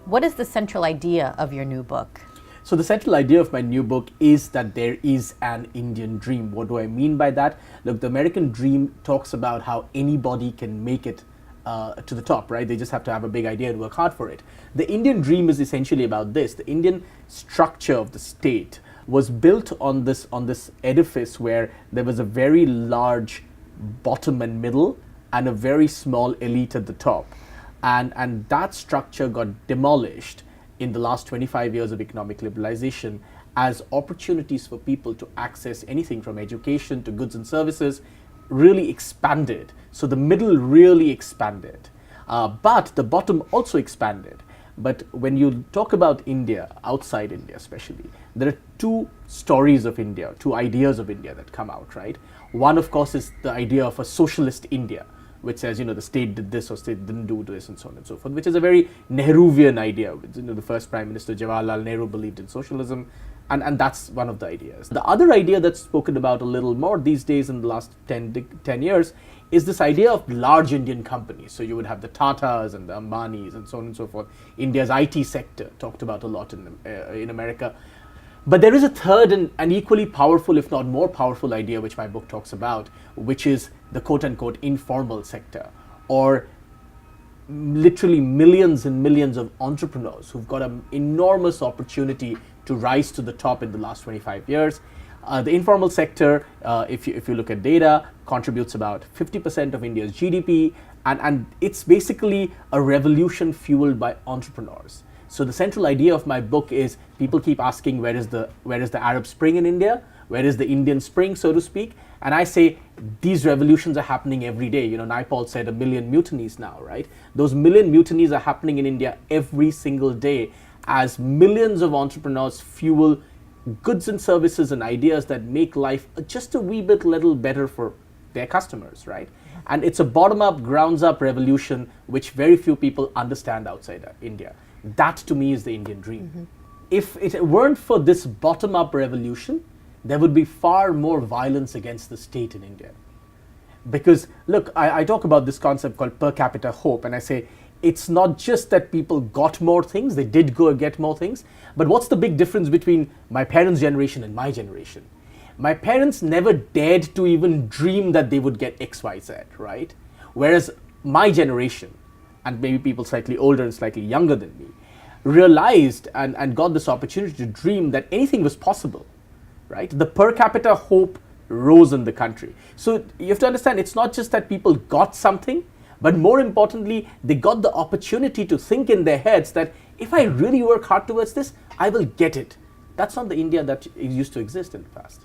What is the central idea of your new book? So the central idea of my new book is that there is an Indian dream. What do I mean by that? Look, the American dream talks about how anybody can make it to the top, right? They just have to have a big idea and work hard for it. The Indian dream is essentially about this. The Indian structure of the state was built on this edifice where there was a very large bottom and middle and a very small elite at the top. And that structure got demolished in the last 25 years of economic liberalization as opportunities for people to access anything from education to goods and services really expanded. So the middle really expanded, but the bottom also expanded. But when you talk about India, outside India especially, there are two stories of India, two ideas of India that come out, right? One, of course, is the idea of a socialist India, which says, the state did this or state didn't do this and so on and so forth, which is a very Nehruvian idea. The first Prime Minister Jawaharlal Nehru believed in socialism, and that's one of the ideas. The other idea that's spoken about a little more these days in the last 10 years is this idea of large Indian companies. So you would have the Tatas and the Ambanis and so on and so forth. India's IT sector talked about a lot in America. But there is a third and equally powerful, if not more powerful idea, which my book talks about, which is the quote-unquote informal sector, or literally millions and millions of entrepreneurs who've got an enormous opportunity to rise to the top in the last 25 years. The informal sector, if you look at data, contributes about 50% of India's GDP, and it's basically a revolution fueled by entrepreneurs. So the central idea of my book is, people keep asking, where is the Arab Spring in India? Where is the Indian Spring, so to speak? And I say, these revolutions are happening every day. Naipaul said 1 million mutinies now, right? Those 1 million mutinies are happening in India every single day as millions of entrepreneurs fuel goods and services and ideas that make life just a wee bit little better for their customers, right? And it's a bottom-up, grounds-up revolution which very few people understand outside India. That, to me, is the Indian dream. Mm-hmm. If it weren't for this bottom-up revolution, there would be far more violence against the state in India. Because, look, I talk about this concept called per capita hope, and I say, it's not just that people got more things, they did go get more things, but what's the big difference between my parents' generation and my generation? My parents never dared to even dream that they would get X, Y, Z, right? Whereas my generation, and maybe people slightly older and slightly younger than me, realized and got this opportunity to dream that anything was possible, right? The per capita hope rose in the country. So you have to understand, it's not just that people got something, but more importantly, they got the opportunity to think in their heads that if I really work hard towards this, I will get it. That's not the India that used to exist in the past.